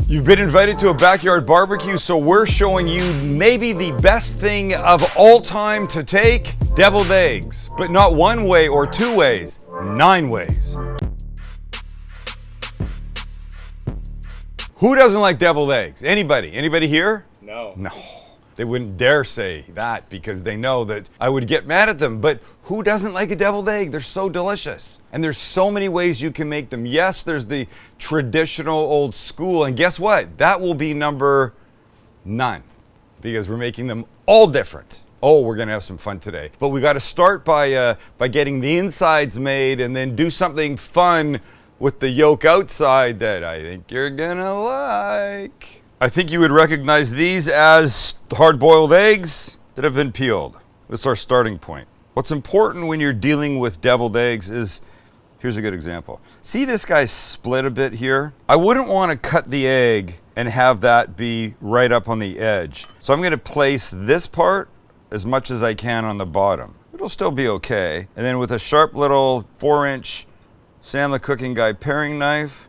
You've been invited to a backyard barbecue, so we're showing you maybe the best thing of all time to take, deviled eggs. But not one way or two ways, 9 ways. Who doesn't like deviled eggs? Anybody? Anybody here? No. No. They wouldn't dare say that because they know that I would get mad at them. But who doesn't like a deviled egg? They're so delicious. And there's so many ways you can make them. Yes, there's the traditional old school. And guess what? That will be number 9 because we're making them all different. Oh, we're gonna have some fun today. But we gotta start by getting the insides made and then do something fun with the yolk outside that I think you're gonna like. I think you would recognize these as hard-boiled eggs that have been peeled. This is our starting point. What's important when you're dealing with deviled eggs is, here's a good example. See this guy split a bit here? I wouldn't want to cut the egg and have that be right up on the edge. So I'm going to place this part as much as I can on the bottom. It'll still be okay. And then with a sharp little 4-inch Sam the Cooking Guy paring knife,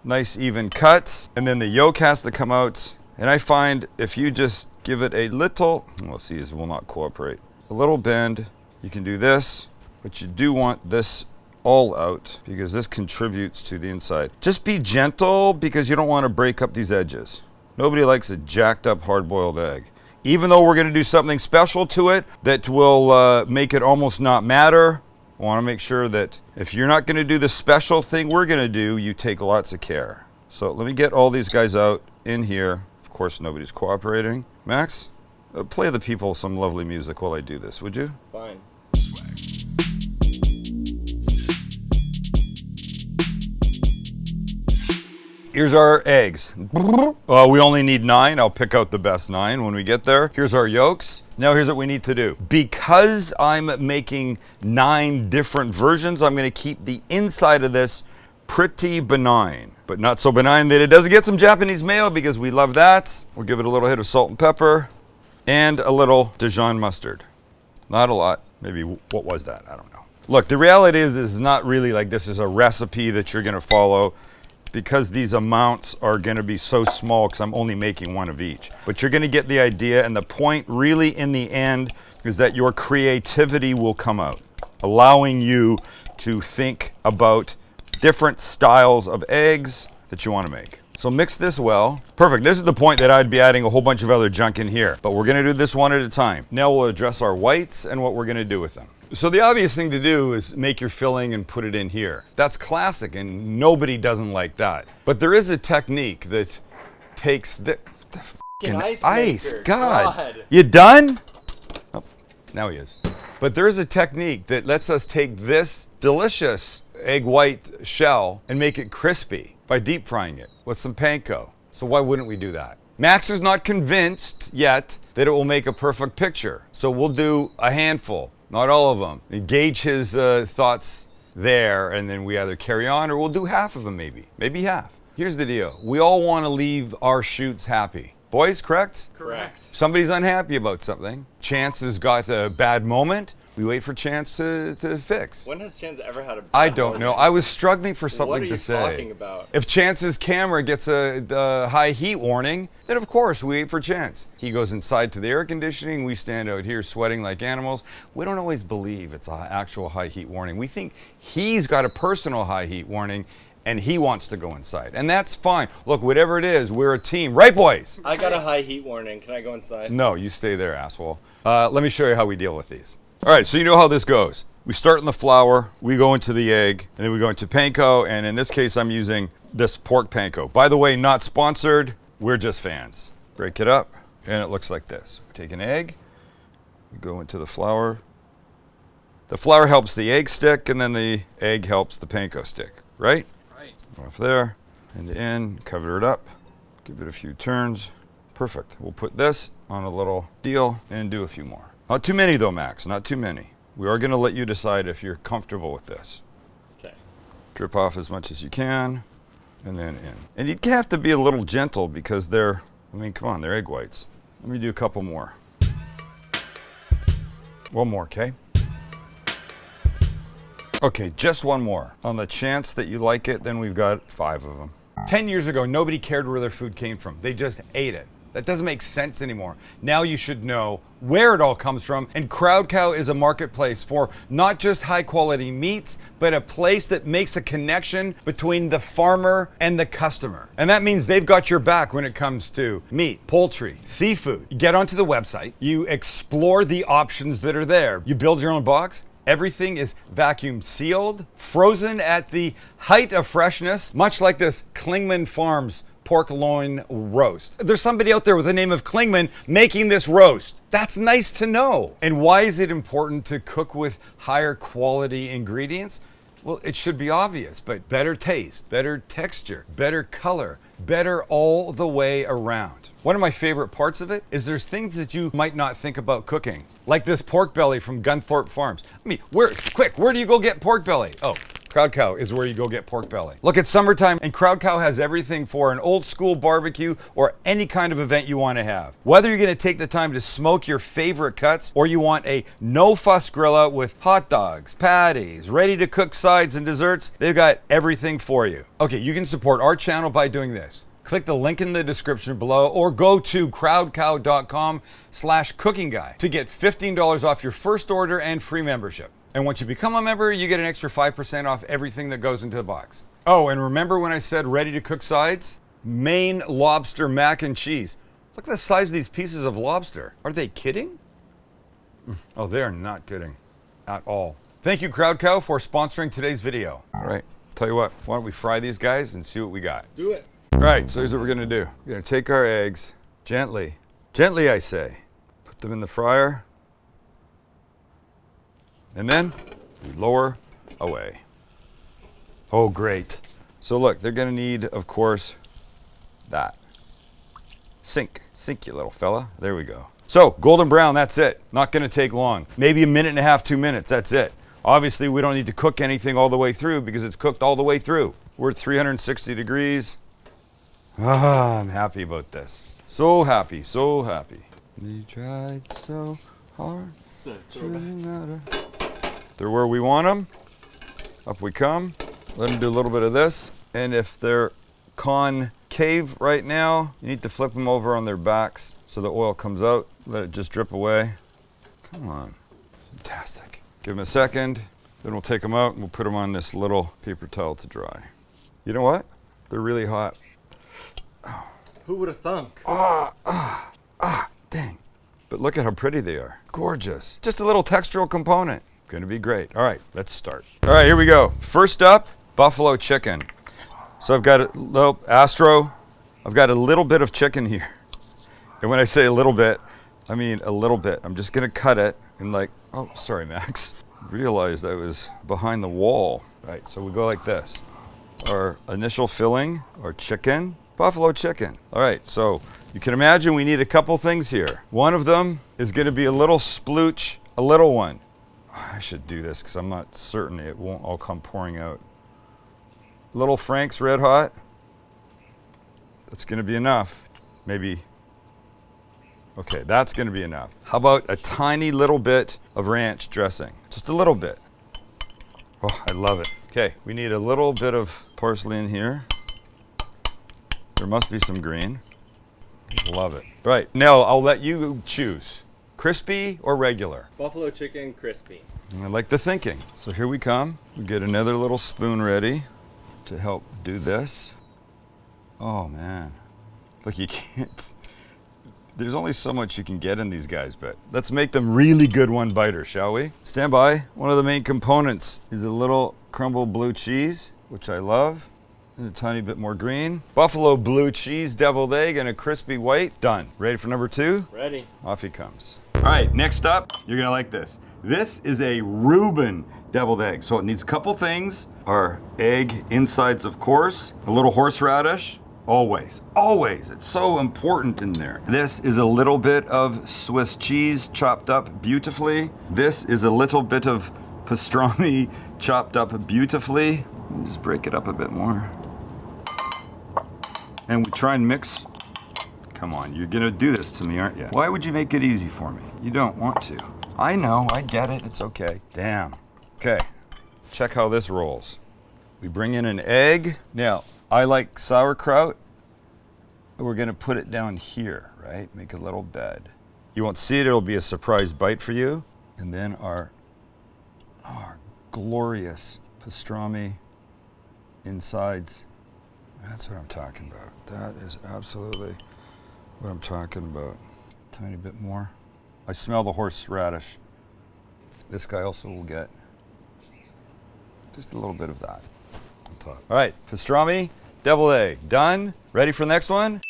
nice even cuts, and then the yolk has to come out. And I find if you just give it a little, well, see, this will not cooperate. A little bend, you can do this, but you do want this all out because this contributes to the inside. Just be gentle because you don't want to break up these edges. Nobody likes a jacked up hard-boiled egg. Even though we're going to do something special to it that will make it almost not matter, I want to make sure that if you're not going to do the special thing we're going to do, you take lots of care. So let me get all these guys out in here. Of course, nobody's cooperating. Max, play the people some lovely music while I do this, would you? Fine. Here's our eggs. We only need 9. I'll pick out the best 9 when we get there. Here's our yolks. Now here's what we need to do. Because I'm making 9 different versions, I'm gonna keep the inside of this pretty benign, but not so benign that it doesn't get some Japanese mayo because we love that. We'll give it a little hit of salt and pepper and a little Dijon mustard. Not a lot, maybe, what was that? I don't know. Look, the reality is not really like this is a recipe that you're gonna follow, because these amounts are going to be so small because I'm only making 1 of each. But you're going to get the idea, and the point really in the end is that your creativity will come out, allowing you to think about different styles of eggs that you want to make. So mix this well. Perfect. This is the point that I'd be adding a whole bunch of other junk in here, but we're going to do this one at a time. Now we'll address our whites and what we're going to do with them. So the obvious thing to do is make your filling and put it in here. That's classic and nobody doesn't like that. But there is a technique that takes the fucking ice. God. You done? Oh, now he is. But there is a technique that lets us take this delicious egg white shell and make it crispy by deep frying it with some panko. So why wouldn't we do that? Max is not convinced yet that it will make a perfect picture. So we'll do a handful. Not all of them. Engage his thoughts there, and then we either carry on or we'll do half of them maybe. Maybe half. Here's the deal. We all want to leave our shoots happy. Boys, correct? Correct. Somebody's unhappy about something. Chance has got a bad moment. We wait for Chance to fix. When has Chance ever had a bad I don't know. I was struggling for something to say. What are you talking about? If Chance's camera gets a high heat warning, then of course we wait for Chance. He goes inside to the air conditioning. We stand out here sweating like animals. We don't always believe it's an actual high heat warning. We think he's got a personal high heat warning and he wants to go inside. And that's fine. Look, whatever it is, we're a team. Right, boys? I got a high heat warning. Can I go inside? No, you stay there, asshole. Let me show you how we deal with these. All right, so you know how this goes. We start in the flour, we go into the egg, and then we go into panko, and in this case, I'm using this pork panko. By the way, not sponsored, we're just fans. Break it up, and it looks like this. Take an egg, we go into the flour. The flour helps the egg stick, and then the egg helps the panko stick, right? Right. Off there, and in, cover it up, give it a few turns. Perfect. We'll put this on a little deal and do a few more. Not too many though, Max, not too many. We are going to let you decide if you're comfortable with this. Okay. Drip off as much as you can, and then in. And you have to be a little gentle because they're, I mean, come on, they're egg whites. Let me do a couple more. One more, okay? Okay, just one more. On the chance that you like it, then we've got 5 of them. 10 years ago, nobody cared where their food came from. They just ate it. That doesn't make sense anymore. Now you should know where it all comes from. And Crowd Cow is a marketplace for not just high quality meats, but a place that makes a connection between the farmer and the customer. And that means they've got your back when it comes to meat, poultry, seafood. You get onto the website, you explore the options that are there. You build your own box. Everything is vacuum sealed, frozen at the height of freshness, much like this Klingman Farms pork loin roast. There's somebody out there with the name of Klingman making this roast. That's nice to know. And why is it important to cook with higher quality ingredients? Well, it should be obvious, but better taste, better texture, better color, better all the way around. One of my favorite parts of it is there's things that you might not think about cooking, like this pork belly from Gunthorpe Farms. I mean, where do you go get pork belly? Oh, Crowd Cow is where you go get pork belly. Look, it's summertime and Crowd Cow has everything for an old school barbecue or any kind of event you want to have. Whether you're going to take the time to smoke your favorite cuts or you want a no fuss grill out with hot dogs, patties, ready to cook sides and desserts, they've got everything for you. Okay, you can support our channel by doing this. Click the link in the description below or go to crowdcow.com/cooking guy to get $15 off your first order and free membership. And once you become a member, you get an extra 5% off everything that goes into the box. Oh, and remember when I said ready to cook sides? Maine lobster mac and cheese. Look at the size of these pieces of lobster. Are they kidding? Oh, they are not kidding at all. Thank you, Crowd Cow, for sponsoring today's video. All right, tell you what, why don't we fry these guys and see what we got? Do it. All right, so here's what we're gonna do. We're gonna take our eggs, gently I say, put them in the fryer, and then we lower away. Oh, great. So look, they're gonna need, of course, that. Sink, you little fella. There we go. So, golden brown, that's it. Not gonna take long. Maybe a minute and a half, 2 minutes, that's it. Obviously, we don't need to cook anything all the way through because it's cooked all the way through. We're at 360 degrees. Ah, I'm happy about this. So happy, so happy. We tried so hard. They're where we want them. Up we come. Let them do a little bit of this. And if they're concave right now, you need to flip them over on their backs so the oil comes out. Let it just drip away. Come on. Fantastic. Give them a second. Then we'll take them out and we'll put them on this little paper towel to dry. You know what? They're really hot. Who would have thunk? Dang. But look at how pretty they are. Gorgeous. Just a little textural component. Gonna be great. All right, let's start. All right, here we go. First up, buffalo chicken. So I've got a little Astro. I've got a little bit of chicken here. And when I say a little bit, I mean a little bit. I'm just gonna cut it and like, oh, sorry, Max. Realized I was behind the wall. All right, so we go like this. Our initial filling, our chicken, buffalo chicken. All right, so you can imagine we need a couple things here. One of them is gonna be a little splooch, a little one. I should do this because I'm not certain it won't all come pouring out. Little Frank's Red Hot. That's gonna be enough. Maybe. Okay, that's gonna be enough. How about a tiny little bit of ranch dressing? Just a little bit. Oh, I love it. Okay, we need a little bit of parsley in here. There must be some green. Love it. Right, now I'll let you choose. Crispy or regular? Buffalo chicken crispy. I like the thinking. So here we come. We get another little spoon ready to help do this. Oh man, look, you can't. There's only so much you can get in these guys, but let's make them really good one-biters, shall we? Stand by. One of the main components is a little crumbled blue cheese, which I love. And a tiny bit more green. Buffalo blue cheese, deviled egg, and a crispy white. Done. Ready for number 2? Ready. Off he comes. All right, next up, you're gonna like this. This is a Reuben deviled egg. So it needs a couple things. Our egg insides, of course. A little horseradish. Always, it's so important in there. This is a little bit of Swiss cheese chopped up beautifully. This is a little bit of pastrami chopped up beautifully. Just break it up a bit more. And we try and mix. Come on, you're gonna do this to me, aren't you? Why would you make it easy for me? You don't want to. I know, I get it, it's okay. Damn. Okay, check how this rolls. We bring in an egg. Now, I like sauerkraut. We're gonna put it down here, right? Make a little bed. You won't see it, it'll be a surprise bite for you. And then our glorious pastrami insides. That's what I'm talking about. That is absolutely what I'm talking about. Tiny bit more. I smell the horseradish. This guy also will get just a little bit of that on top. All right, pastrami, deviled egg, done. Ready for the next one?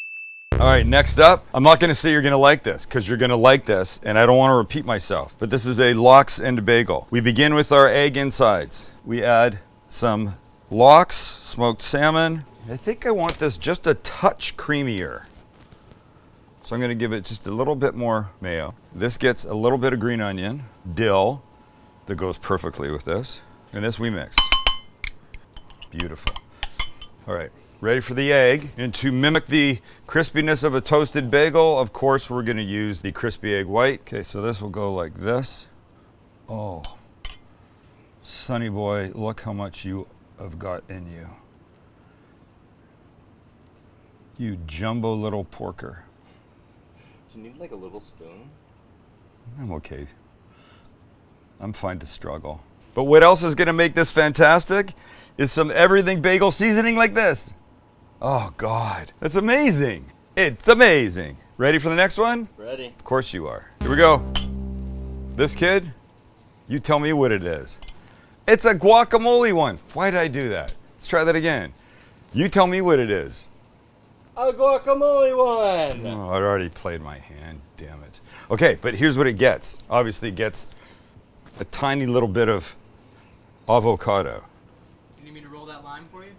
All right, next up, I'm not gonna say you're gonna like this, because you're gonna like this, and I don't wanna repeat myself, but this is a lox and bagel. We begin with our egg insides. We add some lox, smoked salmon. I think I want this just a touch creamier. So I'm gonna give it just a little bit more mayo. This gets a little bit of green onion, dill, that goes perfectly with this. And this we mix. Beautiful. All right. Ready for the egg. And to mimic the crispiness of a toasted bagel, of course, we're gonna use the crispy egg white. Okay, so this will go like this. Oh, Sonny boy, look how much you have got in you. You jumbo little porker. Do you need like a little spoon? I'm okay. I'm fine to struggle. But what else is gonna make this fantastic is some everything bagel seasoning like this. Oh God, that's amazing. It's amazing. Ready for the next one? Ready. Of course you are. Here we go. This kid, you tell me what it is. It's a guacamole one. Why did I do that? Let's try that again. You tell me what it is. A guacamole one! Oh, I already played my hand, damn it. Okay, but here's what it gets. Obviously it gets a tiny little bit of avocado. You need me to roll that lime for you?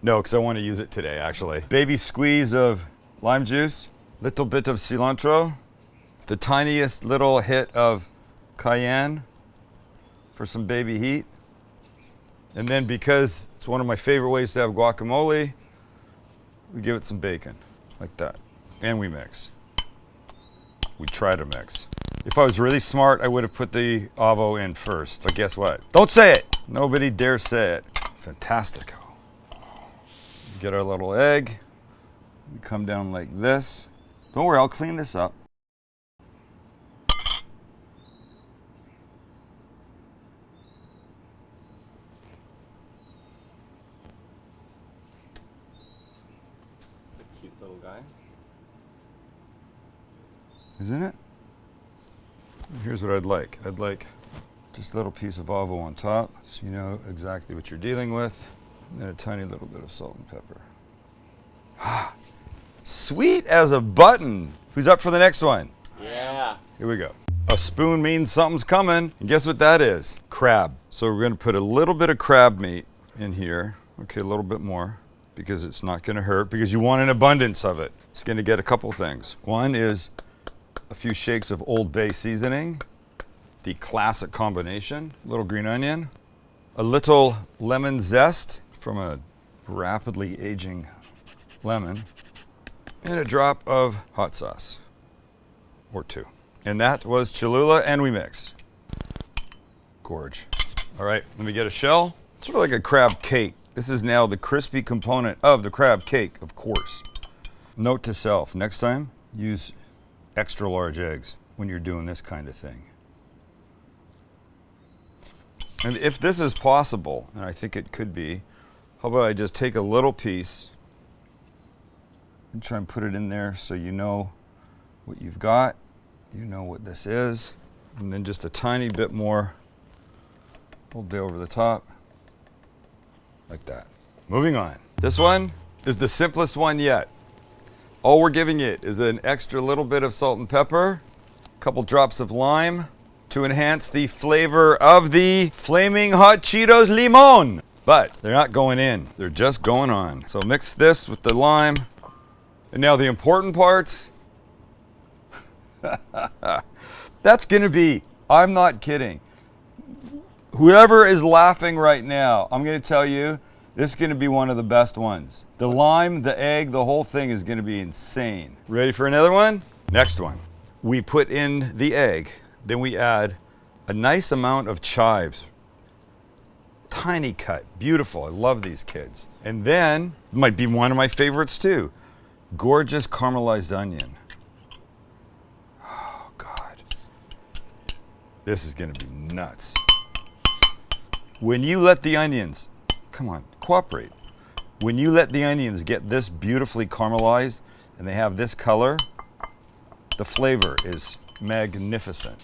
No, because I want to use it today, actually. Baby squeeze of lime juice, little bit of cilantro, the tiniest little hit of cayenne for some baby heat. And then because it's one of my favorite ways to have guacamole, we give it some bacon, like that. And we mix. We try to mix. If I was really smart, I would have put the avo in first. But guess what? Don't say it! Nobody dare say it. Fantastico. Get our little egg. We come down like this. Don't worry, I'll clean this up. It's a cute little guy. Isn't it? Here's what I'd like. I'd like just a little piece of avo on top, so you know exactly what you're dealing with. And then a tiny little bit of salt and pepper. Sweet as a button. Who's up for the next one? Yeah. Here we go. A spoon means something's coming. And guess what that is? Crab. So we're gonna put a little bit of crab meat in here. Okay, a little bit more, because it's not gonna hurt, because you want an abundance of it. It's gonna get a couple things. One is a few shakes of Old Bay seasoning, the classic combination, a little green onion, a little lemon zest from a rapidly aging lemon, and a drop of hot sauce, or two. And that was Cholula, and we mix. Gorge. All right, let me get a shell. Sort of like a crab cake. This is now the crispy component of the crab cake, of course. Note to self, next time, use extra large eggs when you're doing this kind of thing. And if this is possible, and I think it could be, how about I just take a little piece and try and put it in there so you know what you've got, you know what this is, and then just a tiny bit more, a little bit over the top, like that. Moving on. This one is the simplest one yet. All we're giving it is an extra little bit of salt and pepper, a couple drops of lime to enhance the flavor of the flaming hot Cheetos limon. But they're not going in, they're just going on. So mix this with the lime. And now the important parts. That's gonna be, I'm not kidding. Whoever is laughing right now, I'm gonna tell you, this is gonna be one of the best ones. The lime, the egg, the whole thing is gonna be insane. Ready for another one? Next one. We put in the egg, then we add a nice amount of chives. Tiny cut, beautiful. I love these kids. And then, might be one of my favorites too, gorgeous caramelized onion. Oh God. This is gonna be nuts. When you let the onions, come on, cooperate. When you let the onions get this beautifully caramelized and they have this color, the flavor is magnificent.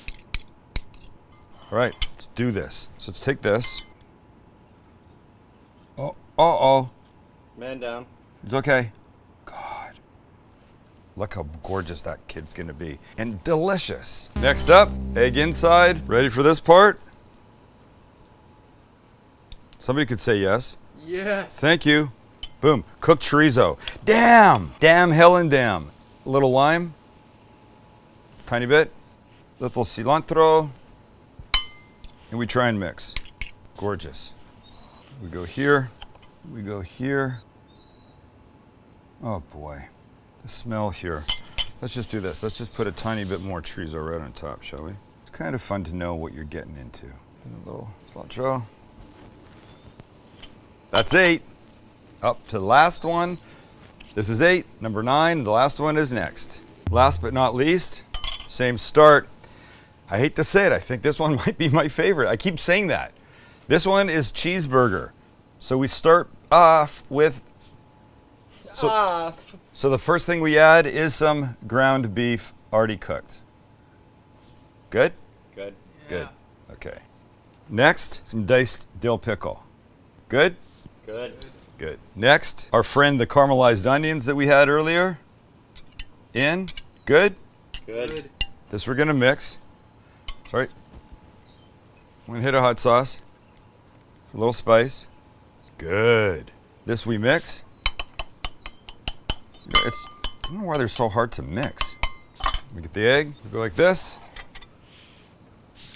All right, let's do this. So let's take this. Oh, uh-oh. Man down. It's okay. God. Look how gorgeous that kid's gonna be. And delicious. Next up, egg inside. Ready for this part? Somebody could say yes. Yes. Thank you. Boom. Cooked chorizo. Damn. Damn, Helen, damn. A little lime. Tiny bit. Little cilantro. And we try and mix. Gorgeous. We go here. We go here. Oh boy. The smell here. Let's just do this. Let's just put a tiny bit more chorizo right on top, shall we? It's kind of fun to know what you're getting into. A little cilantro. That's 8. Up to the last one. This is 8. Number 9. The last one is next. Last but not least, same start. I hate to say it. I think this one might be my favorite. I keep saying that. This one is cheeseburger. So we start off with. So the first thing we add is some ground beef already cooked. Good? Good. Good. Okay. Next, some diced dill pickle. Good? Good. Good. Next, our friend the caramelized onions that we had earlier. In. Good? Good. This we're gonna mix. Sorry. I'm gonna hit a hot sauce. A little spice. Good. This we mix. I don't know why they're so hard to mix. We get the egg. We go like this.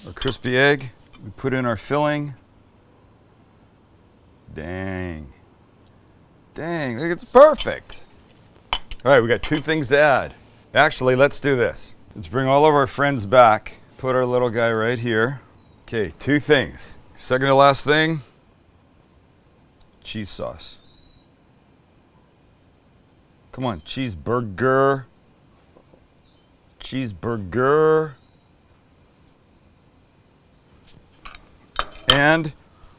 Our crispy egg. We put in our filling. Dang. Dang, look, it's perfect. All right, we got 2 things to add. Actually, let's do this. Let's bring all of our friends back. Put our little guy right here. Okay, 2 things. Second to last thing, cheese sauce. Come on, cheeseburger. Cheeseburger. And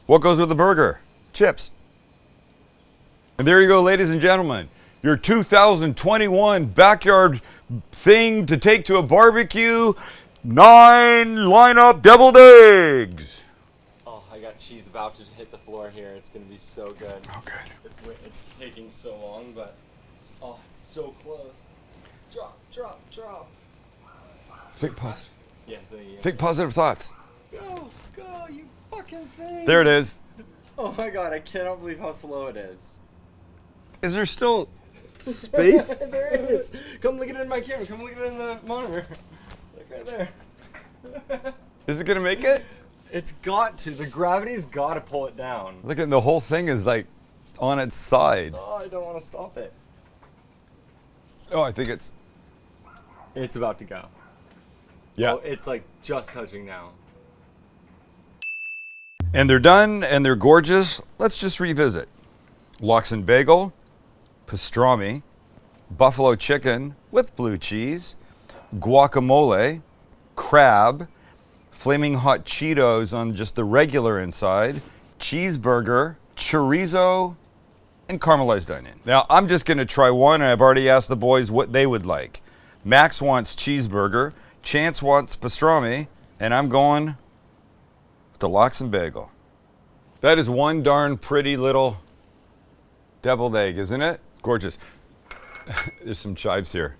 what goes with the burger? Chips. And there you go, ladies and gentlemen. Your 2021 backyard thing to take to a barbecue. 9 lineup deviled eggs. Oh, I got cheese about to hit the floor here. It's gonna be so good. Oh, good. It's taking so long, but oh, it's so close. Drop, drop, drop. Think positive. Yes, there you go. Think positive thoughts. Go, go, you fucking thing. There it is. Oh my god, I cannot believe how slow it is. Is there still space? There it is. Come look at it in my camera. Come look at it in the monitor. Look right there. Is it gonna make it? It's got to. The gravity's got to pull it down. Look at the whole thing is like on its side. Oh, I don't want to stop it. Oh, I think it's. It's about to go. Yeah. Oh, it's like just touching now. And they're done and they're gorgeous. Let's just revisit. Lox and bagel, pastrami, buffalo chicken with blue cheese, guacamole, crab, flaming hot Cheetos on just the regular inside, cheeseburger, chorizo, and caramelized onion. Now, I'm just going to try one, and I've already asked the boys what they would like. Max wants cheeseburger, Chance wants pastrami, and I'm going with the lox and bagel. That is one darn pretty little deviled egg, isn't it? Gorgeous. There's some chives here.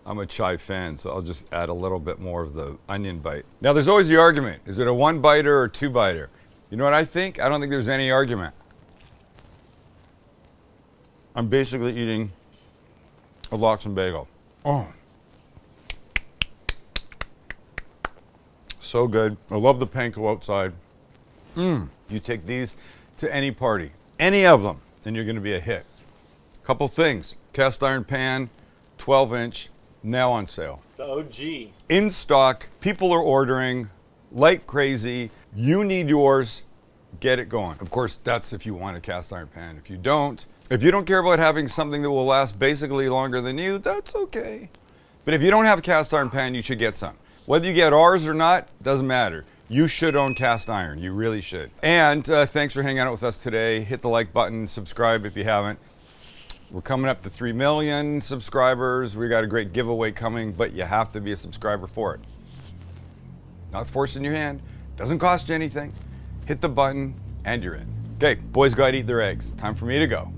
I'm a chive fan, so I'll just add a little bit more of the onion bite. Now, there's always the argument. Is it a 1-biter or 2-biter? You know what I think? I don't think there's any argument. I'm basically eating a lox and bagel. Oh. So good. I love the panko outside. You take these to any party, any of them, and you're gonna be a hit. Couple things. Cast iron pan, 12-inch, now on sale. The OG. In stock, people are ordering like crazy. You need yours get it going. Of course, that's if you want a cast iron pan. If you don't care about having something that will last basically longer than you, that's okay. But if you don't have a cast iron pan, you should get some. Whether you get ours or not, doesn't matter. You should own cast iron. You really should. And thanks for hanging out with us today. Hit the like button, subscribe if you haven't. We're coming up to 3 million subscribers. We got a great giveaway coming, but you have to be a subscriber for it. Not forcing your hand. Doesn't cost you anything. Hit the button and you're in. Okay, boys gotta eat their eggs. Time for me to go.